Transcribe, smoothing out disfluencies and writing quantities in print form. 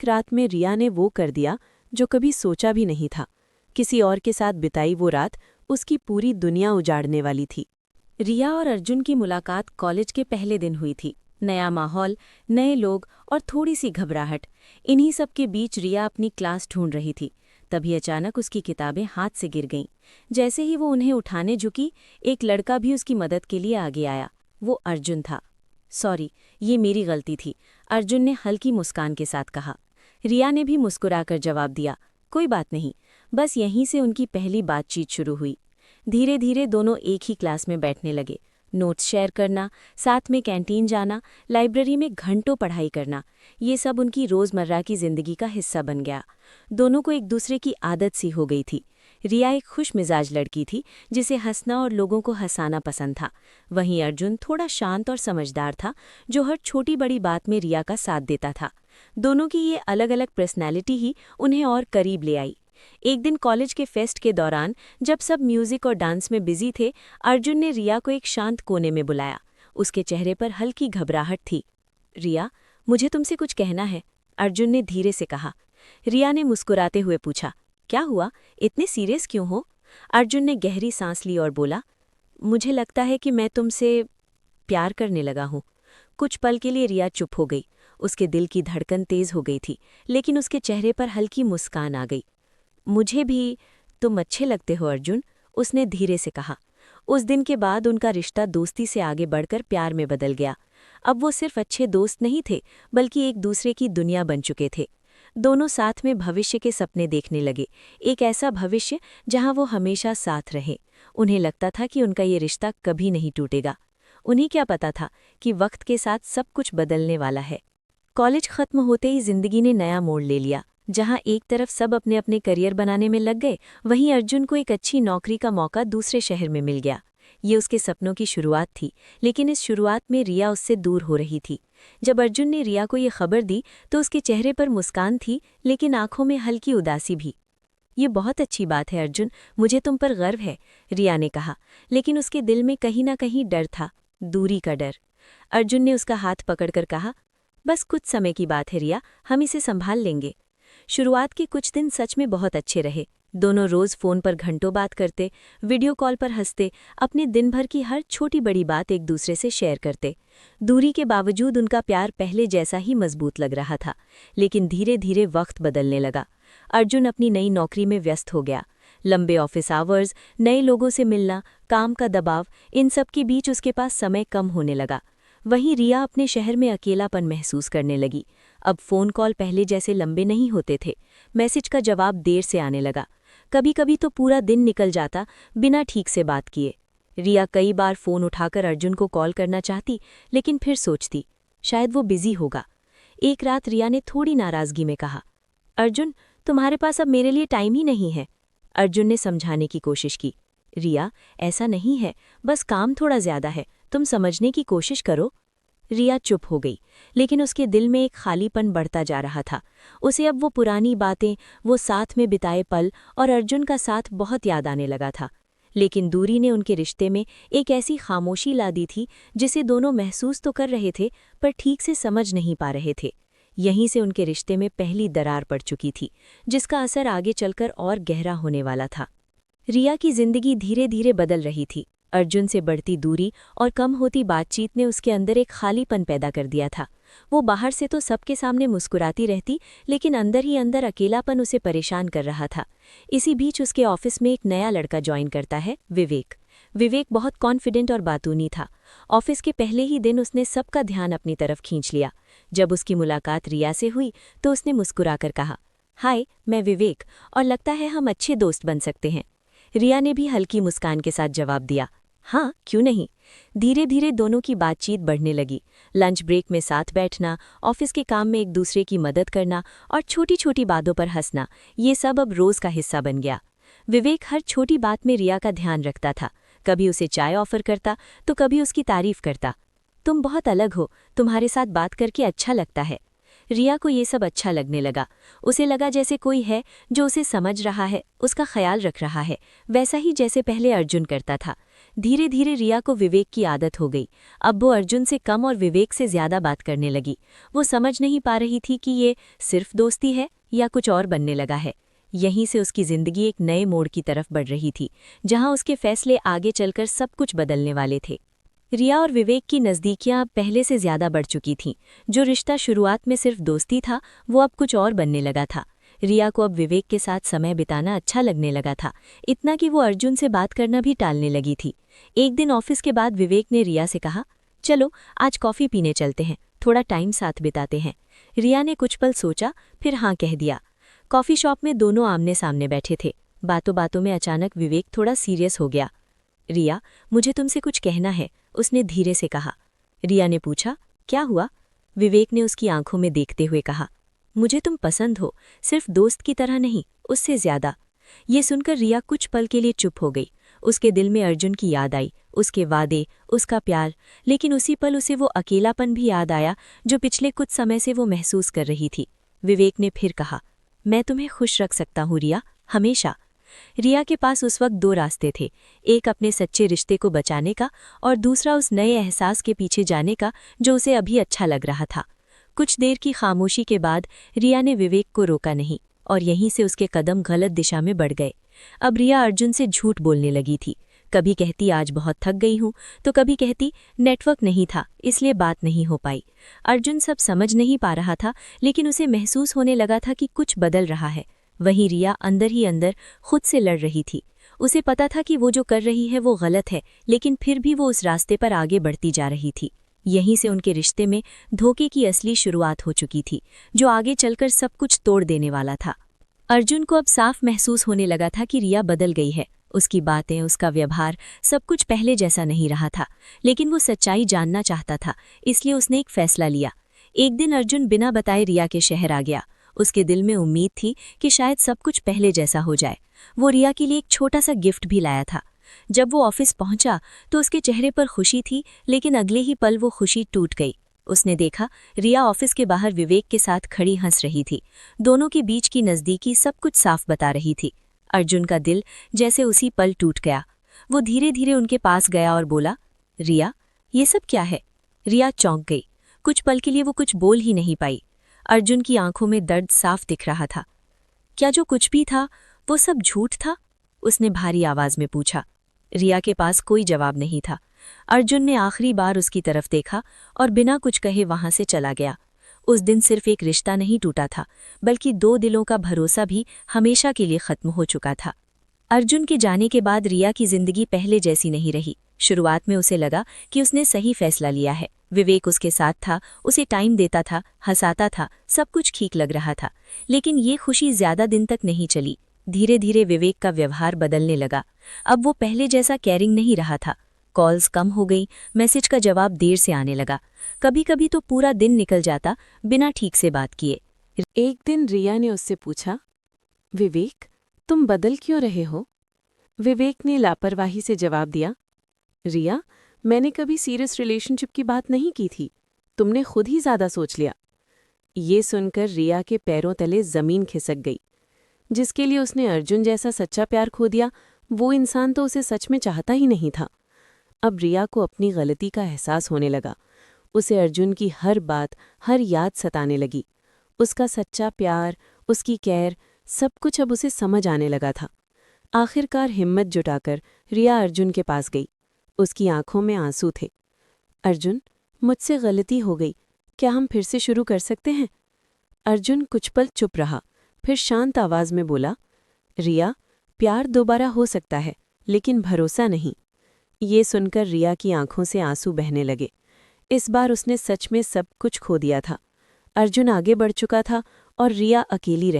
एक रात में रिया ने वो कर दिया जो कभी सोचा भी नहीं था। किसी और के साथ बिताई वो रात उसकी पूरी दुनिया उजाड़ने वाली थी। रिया और अर्जुन की मुलाकात कॉलेज के पहले दिन हुई थी। नया माहौल, नए लोग और थोड़ी सी घबराहट। इन्हीं सब के बीच रिया अपनी क्लास ढूंढ रही थी। तभी अचानक उसकी किताबें हाथ से गिर गईं। जैसे ही वो उन्हें उठाने झुकी, एक लड़का भी उसकी मदद के लिए आगे आया। वो अर्जुन था। सॉरी, ये मेरी गलती थी, अर्जुन ने हल्की मुस्कान के साथ कहा। रिया ने भी मुस्कुराकर जवाब दिया, कोई बात नहीं। बस यहीं से उनकी पहली बातचीत शुरू हुई। धीरे धीरे दोनों एक ही क्लास में बैठने लगे। नोट्स शेयर करना, साथ में कैंटीन जाना, लाइब्रेरी में घंटों पढ़ाई करना, ये सब उनकी रोज़मर्रा की ज़िंदगी का हिस्सा बन गया। दोनों को एक दूसरे की आदत सी हो गई थी। रिया एक खुश मिजाज लड़की थी जिसे हंसना और लोगों को हंसाना पसंद था। वहीं अर्जुन थोड़ा शांत और समझदार था, जो हर छोटी बड़ी बात में रिया का साथ देता था। दोनों की ये अलग अलग पर्सनैलिटी ही उन्हें और करीब ले आई। एक दिन कॉलेज के फेस्ट के दौरान जब सब म्यूजिक और डांस में बिजी थे, अर्जुन ने रिया को एक शांत कोने में बुलाया। उसके चेहरे पर हल्की घबराहट थी। रिया, मुझे तुमसे कुछ कहना है, अर्जुन ने धीरे से कहा। रिया ने मुस्कुराते हुए पूछा, क्या हुआ, इतने सीरियस क्यों हो? अर्जुन ने गहरी सांस ली और बोला, मुझे लगता है कि मैं तुमसे प्यार करने लगा हूँ। कुछ पल के लिए रिया चुप हो गई। उसके दिल की धड़कन तेज हो गई थी, लेकिन उसके चेहरे पर हल्की मुस्कान आ गई। मुझे भी तुम अच्छे लगते हो अर्जुन, उसने धीरे से कहा। उस दिन के बाद उनका रिश्ता दोस्ती से आगे बढ़कर प्यार में बदल गया। अब वो सिर्फ अच्छे दोस्त नहीं थे, बल्कि एक दूसरे की दुनिया बन चुके थे। दोनों साथ में भविष्य के सपने देखने लगे, एक ऐसा भविष्य जहां वो हमेशा साथ रहे। उन्हें लगता था कि उनका ये रिश्ता कभी नहीं टूटेगा। उन्हें क्या पता था कि वक्त के साथ सब कुछ बदलने वाला है। कॉलेज खत्म होते ही जिंदगी ने नया मोड़ ले लिया। जहां एक तरफ सब अपने अपने करियर बनाने में लग गए, वहीं अर्जुन को एक अच्छी नौकरी का मौका दूसरे शहर में मिल गया। ये उसके सपनों की शुरुआत थी, लेकिन इस शुरुआत में रिया उससे दूर हो रही थी। जब अर्जुन ने रिया को ये खबर दी तो उसके चेहरे पर मुस्कान थी, लेकिन आंखों में हल्की उदासी भी। ये बहुत अच्छी बात है अर्जुन, मुझे तुम पर गर्व है, रिया ने कहा, लेकिन उसके दिल में कहीं ना कहीं डर था, दूरी का डर। अर्जुन ने उसका हाथ पकड़कर कहा, बस कुछ समय की बात है रिया, हम इसे संभाल लेंगे। शुरुआत के कुछ दिन सच में बहुत अच्छे रहे। दोनों रोज फोन पर घंटों बात करते, वीडियो कॉल पर हंसते, अपने दिन भर की हर छोटी बड़ी बात एक दूसरे से शेयर करते। दूरी के बावजूद उनका प्यार पहले जैसा ही मजबूत लग रहा था, लेकिन धीरे धीरे वक्त बदलने लगा। अर्जुन अपनी नई नौकरी में व्यस्त हो गया। लंबे ऑफिस आवर्स, नए लोगों से मिलना, काम का दबाव, इन सब के बीच उसके पास समय कम होने लगा। वहीं रिया अपने शहर में अकेलापन महसूस करने लगी। अब फ़ोन कॉल पहले जैसे लंबे नहीं होते थे, मैसेज का जवाब देर से आने लगा। कभी कभी तो पूरा दिन निकल जाता बिना ठीक से बात किए। रिया कई बार फ़ोन उठाकर अर्जुन को कॉल करना चाहती, लेकिन फिर सोचती शायद वो बिजी होगा। एक रात रिया ने थोड़ी नाराज़गी में कहा, अर्जुन, तुम्हारे पास अब मेरे लिए टाइम ही नहीं है। अर्जुन ने समझाने की कोशिश की, रिया, ऐसा नहीं है, बस काम थोड़ा ज़्यादा है, तुम समझने की कोशिश करो। रिया चुप हो गई, लेकिन उसके दिल में एक खालीपन बढ़ता जा रहा था। उसे अब वो पुरानी बातें, वो साथ में बिताए पल और अर्जुन का साथ बहुत याद आने लगा था। लेकिन दूरी ने उनके रिश्ते में एक ऐसी खामोशी ला दी थी जिसे दोनों महसूस तो कर रहे थे, पर ठीक से समझ नहीं पा रहे थे। यहीं से उनके रिश्ते में पहली दरार पड़ चुकी थी, जिसका असर आगे चलकर और गहरा होने वाला था। रिया की जिंदगी धीरे धीरे बदल रही थी। अर्जुन से बढ़ती दूरी और कम होती बातचीत ने उसके अंदर एक खालीपन पैदा कर दिया था। वो बाहर से तो सबके सामने मुस्कुराती रहती, लेकिन अंदर ही अंदर अकेलापन उसे परेशान कर रहा था। इसी बीच उसके ऑफिस में एक नया लड़का ज्वाइन करता है, विवेक। विवेक बहुत कॉन्फिडेंट और बातूनी था। ऑफिस के पहले ही दिन उसने सबका ध्यान अपनी तरफ खींच लिया। जब उसकी मुलाकात रिया से हुई तो उसने मुस्कुराकर कहा, हाय, मैं विवेक, और लगता है हम अच्छे दोस्त बन सकते हैं। रिया ने भी हल्की मुस्कान के साथ जवाब दिया, हाँ, क्यों नहीं। धीरे धीरे दोनों की बातचीत बढ़ने लगी। लंच ब्रेक में साथ बैठना, ऑफिस के काम में एक दूसरे की मदद करना और छोटी छोटी बातों पर हंसना, ये सब अब रोज का हिस्सा बन गया। विवेक हर छोटी बात में रिया का ध्यान रखता था। कभी उसे चाय ऑफर करता तो कभी उसकी तारीफ करता। तुम बहुत अलग हो, तुम्हारे साथ बात करके अच्छा लगता है। रिया को ये सब अच्छा लगने लगा। उसे लगा जैसे कोई है जो उसे समझ रहा है, उसका ख्याल रख रहा है, वैसा ही जैसे पहले अर्जुन करता था। धीरे धीरे रिया को विवेक की आदत हो गई। अब वो अर्जुन से कम और विवेक से ज्यादा बात करने लगी। वो समझ नहीं पा रही थी कि ये सिर्फ दोस्ती है या कुछ और बनने लगा है। यहीं से उसकी जिंदगी एक नए मोड़ की तरफ बढ़ रही थी, जहां उसके फैसले आगे चलकर सब कुछ बदलने वाले थे। रिया और विवेक की नज़दीकियां अब पहले से ज्यादा बढ़ चुकी थीं। जो रिश्ता शुरुआत में सिर्फ दोस्ती था, वो अब कुछ और बनने लगा था। रिया को अब विवेक के साथ समय बिताना अच्छा लगने लगा था, इतना कि वो अर्जुन से बात करना भी टालने लगी थी। एक दिन ऑफिस के बाद विवेक ने रिया से कहा, चलो आज कॉफ़ी पीने चलते हैं, थोड़ा टाइम साथ बिताते हैं। रिया ने कुछ पल सोचा, फिर हाँ कह दिया। कॉफ़ी शॉप में दोनों आमने सामने बैठे थे। बातों बातों में अचानक विवेक थोड़ा सीरियस हो गया। रिया, मुझे तुमसे कुछ कहना है, उसने धीरे से कहा। रिया ने पूछा, क्या हुआ? विवेक ने उसकी आंखों में देखते हुए कहा, मुझे तुम पसंद हो, सिर्फ दोस्त की तरह नहीं, उससे ज्यादा। ये सुनकर रिया कुछ पल के लिए चुप हो गई। उसके दिल में अर्जुन की याद आई, उसके वादे, उसका प्यार, लेकिन उसी पल उसे वो अकेलापन भी याद आया जो पिछले कुछ समय से वो महसूस कर रही थी। विवेक ने फिर कहा, मैं तुम्हें खुश रख सकता हूँ रिया, हमेशा। रिया के पास उस वक्त दो रास्ते थे, एक अपने सच्चे रिश्ते को बचाने का और दूसरा उस नए एहसास के पीछे जाने का जो उसे अभी अच्छा लग रहा था। कुछ देर की खामोशी के बाद रिया ने विवेक को रोका नहीं और यहीं से उसके कदम गलत दिशा में बढ़ गए। अब रिया अर्जुन से झूठ बोलने लगी थी। कभी कहती आज बहुत थक गई हूँ, तो कभी कहती नेटवर्क नहीं था इसलिए बात नहीं हो पाई। अर्जुन सब समझ नहीं पा रहा था, लेकिन उसे महसूस होने लगा था कि कुछ बदल रहा है। वहीं रिया अंदर ही अंदर खुद से लड़ रही थी। उसे पता था कि वो जो कर रही है वो गलत है, लेकिन फिर भी वो उस रास्ते पर आगे बढ़ती जा रही थी। यहीं से उनके रिश्ते में धोखे की असली शुरुआत हो चुकी थी, जो आगे चलकर सब कुछ तोड़ देने वाला था। अर्जुन को अब साफ महसूस होने लगा था कि रिया बदल गई है। उसकी बातें, उसका व्यवहार, सब कुछ पहले जैसा नहीं रहा था, लेकिन वो सच्चाई जानना चाहता था, इसलिए उसने एक फैसला लिया। एक दिन अर्जुन बिना बताए रिया के शहर आ गया। उसके दिल में उम्मीद थी कि शायद सब कुछ पहले जैसा हो जाए। वो रिया के लिए एक छोटा सा गिफ्ट भी लाया था। जब वो ऑफिस पहुंचा तो उसके चेहरे पर खुशी थी, लेकिन अगले ही पल वो खुशी टूट गई। उसने देखा रिया ऑफिस के बाहर विवेक के साथ खड़ी हंस रही थी। दोनों के बीच की नज़दीकी सब कुछ साफ बता रही थी। अर्जुन का दिल जैसे उसी पल टूट गया। वो धीरे धीरे उनके पास गया और बोला, रिया, ये सब क्या है? रिया चौंक गई। कुछ पल के लिए वो कुछ बोल ही नहीं पाई। अर्जुन की आंखों में दर्द साफ दिख रहा था। क्या जो कुछ भी था वो सब झूठ था? उसने भारी आवाज में पूछा। रिया के पास कोई जवाब नहीं था। अर्जुन ने आखिरी बार उसकी तरफ देखा और बिना कुछ कहे वहां से चला गया। उस दिन सिर्फ एक रिश्ता नहीं टूटा था, बल्कि दो दिलों का भरोसा भी हमेशा के लिए खत्म हो चुका था। अर्जुन के जाने के बाद रिया की जिंदगी पहले जैसी नहीं रही। शुरुआत में उसे लगा कि उसने सही फैसला लिया है। विवेक उसके साथ था, उसे टाइम देता था, हंसाता था, सब कुछ ठीक लग रहा था। लेकिन ये खुशी ज्यादा दिन तक नहीं चली। धीरे धीरे विवेक का व्यवहार बदलने लगा। अब वो पहले जैसा केयरिंग नहीं रहा था। कॉल्स कम हो गई, मैसेज का जवाब देर से आने लगा। कभी कभी तो पूरा दिन निकल जाता बिना ठीक से बात किए। एक दिन रिया ने उससे पूछा, विवेक, तुम बदल क्यों रहे हो? विवेक ने लापरवाही से जवाब दिया, रिया, मैंने कभी सीरियस रिलेशनशिप की बात नहीं की थी, तुमने खुद ही ज्यादा सोच लिया। ये सुनकर रिया के पैरों तले जमीन खिसक गई। जिसके लिए उसने अर्जुन जैसा सच्चा प्यार खो दिया, वो इंसान तो उसे सच में चाहता ही नहीं था। अब रिया को अपनी गलती का एहसास होने लगा। उसे अर्जुन की हर बात, हर याद सताने लगी। उसका सच्चा प्यार, उसकी केयर, सब कुछ अब उसे समझ आने लगा था। आखिरकार हिम्मत जुटाकर रिया अर्जुन के पास गई। उसकी आंखों में आंसू थे। अर्जुन, मुझसे गलती हो गई, क्या हम फिर से शुरू कर सकते हैं? अर्जुन कुछ पल चुप रहा, फिर शांत आवाज में बोला, रिया, प्यार दोबारा हो सकता है, लेकिन भरोसा नहीं। ये सुनकर रिया की आंखों से आंसू बहने लगे। इस बार उसने सच में सब कुछ खो दिया था। अर्जुन आगे बढ़ चुका था और रिया अकेली रह